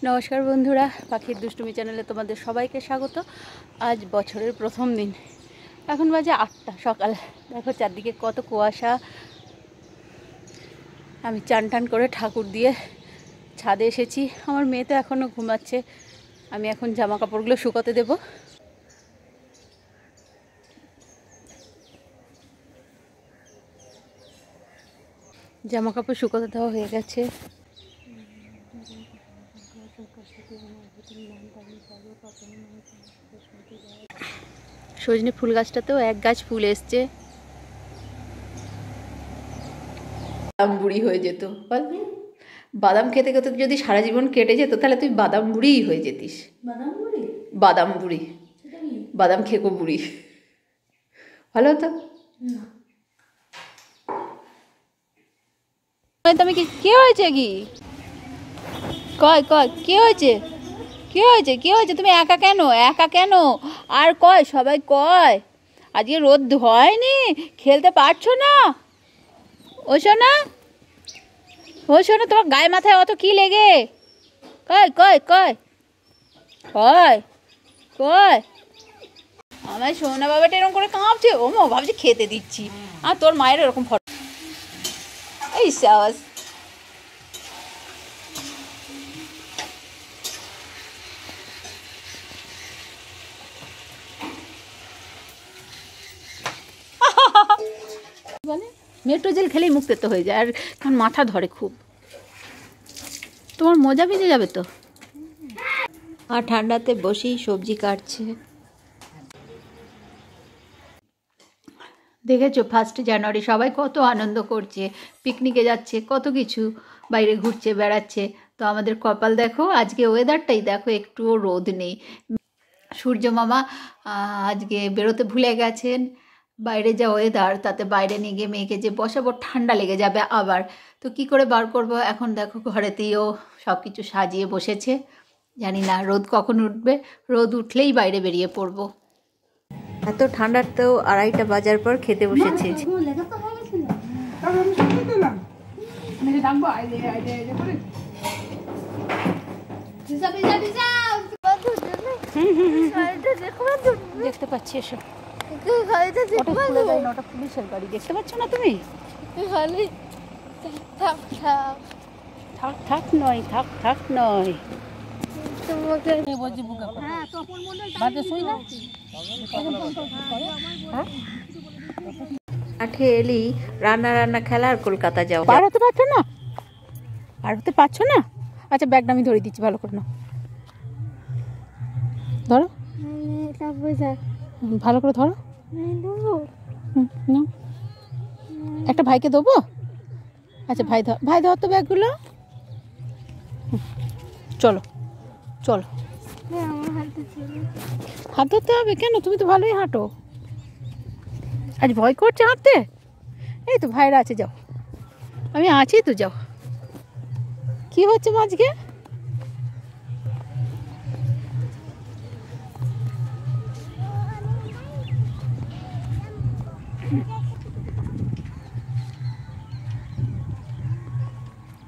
নমস্কার বন্ধুরা, পাখির দুষ্টুমি চ্যানেলে তোমাদের সবাইকে স্বাগত। আজ বছরের প্রথম দিন, এখন বাজে 8টা সকাল। দেখো চারদিকে কত কুয়াশা। আমি চান টান করে ঠাকুর দিয়ে ছাদে এসেছি। আমার মেয়ে তো এখনও ঘুমাচ্ছে। আমি এখন জামা কাপড়গুলো শুকোতে দেব। জামা কাপড় শুকোতে দেওয়া হয়ে গেছে। সজনে ফুল গাছটাতেও এক গাছ ফুল এসছে। বাদাম বুড়ি হয়ে যেত বল। বাদাম খেতে খেতে যদি সারা জীবন কেটে যেত তাহলে তুই বাদাম বুড়িই হয়ে যেতিস। বাদাম বুড়ি, বাদাম খেকো বুড়ি ভালো হতো। তুমি কি হয়েছে কি কয় কয় কি হয়েছে কি হয়েছে কি হয়েছে? তুমি একা কেন একা কেন? আর কয় সবাই কয় আজকে রোদ হয়নি, খেলতে পারছো না? ও শোনা, ও শোনো, তোমার গায়ে মাথায় অত কি লেগে? কয় কয় কয় কয় কয় আমার সোনা বাবাটা এরকম করে কাঁপছে। ও মা, ভাবছি খেতে দিচ্ছি, আর তোর মায়ের এরকম ফটো। এই সাবাস। বলে মেট্রো জেল খেলেই মুখ তেতো হয়ে যায়, আর কারণ মাথা ধরে খুব। তোমার মোজা ভিজে যাবে তো। আর ঠান্ডাতে বসেই সবজি কাটছে। দেখেছো 1 জানুয়ারি সবাই কত আনন্দ করছে, পিকনিকে যাচ্ছে, কত কিছু বাইরে ঘুরছে বেড়াচ্ছে। তো আমাদের কপাল দেখো, আজকে ওয়েদারটাই দেখো, একটুও রোদ নেই। সূর্য মামা আজকে বেরোতে ভুলে গেছেন। বাইরে যা ওয়েদার, তাতে বাইরে নিয়ে গিয়ে মেয়েকে যে বসাবো, ঠান্ডা লেগে যাবে আবার। তো কি করে বার করব এখন? দেখো ঘরেতেও সব কিছু সাজিয়ে বসেছে। জানি না রোদ কখন উঠবে, রোদ উঠলেই বাইরে বেরিয়ে পড়বো। এত ঠান্ডাতেও 2:30 বাজার পর খেতে বসেছে। দেখতে পাচ্ছি, এসো। ওটা পুলিশের গাড়ি, দেখতে পাচ্ছ না তুমি? থাক থাক নয়, থাক থাক নয়। মাঠে এলি রান্না রান্না খেলা আর কলকাতা যাও। পার হতে পারছো না? পার হতে পারছো না? আচ্ছা, ব্যাগটা আমি ধরে দিচ্ছি, ভালো করে নাও। ধরো, ভালো করে ধরো। একটা ভাইকে দেবো। আচ্ছা, ভাই ধর, ভাই ধর তো ব্যাগগুলো। চলো চলো, হাত ধরতে হবে কেন? তুমি তো ভালোই হাঁটো। আজ ভয় করছে হাঁটতে? এই তো ভাইরা আছে, যাও, আমি আছি তো, যাও। কি হচ্ছে আজকে?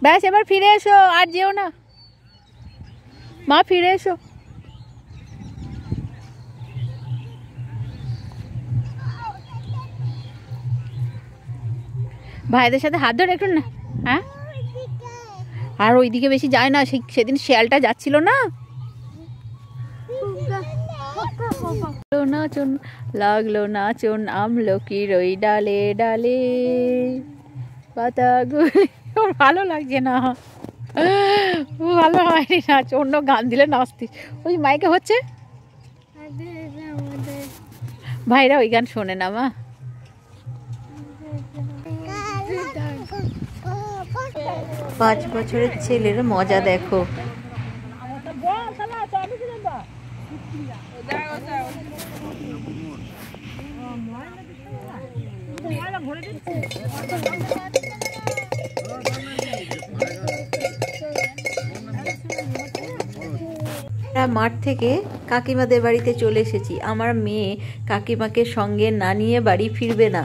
ব্যাস, এবার ফিরে এসো, আর যেও না মা, ফিরে এসো। ভাইদের সাথে হাত ধরে একটু না। হ্যাঁ, আর ওইদিকে বেশি যায় না। সেদিন শিয়ালটা যাচ্ছিল না। নাচন লাগলো নাচন, আমলকির ওই ডালে ডালে পাতাগুলি। ওর ভালো লাগছে না, ভালো হয়নি নাচ। অন্য গান দিলে নাচতিস। ওই মাইকে হচ্ছে, ভাইরা ওই গান শোনে না মা। 5 বছরের ছেলের মজা দেখো। মাঠ থেকে কাকিমাদের বাড়িতে চলে এসেছি। আমার মেয়ে কাকিমাকে সঙ্গে না নিয়ে বাড়ি ফিরবে না।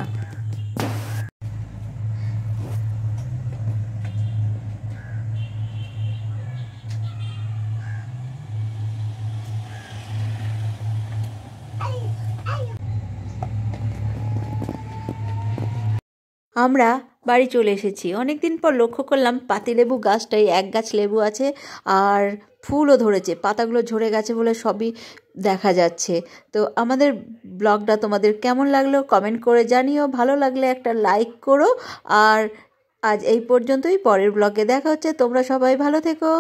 আমরা বাড়ি চলে এসেছি। অনেক দিন পর লক্ষ্য করলাম পাতিলেবু গাছটায় এক গাছ লেবু আছে আর ফুলও ধরেছে, পাতাগুলো ঝরে গেছে বলে সবই দেখা যাচ্ছে। তো আমাদের ব্লগটা তোমাদের কেমন লাগলো কমেন্ট করে জানিও, ভালো লাগলে একটা লাইক করো। আর আজ এই পর্যন্তই, পরের ব্লগে দেখা হচ্ছে। তোমরা সবাই ভালো থেকো।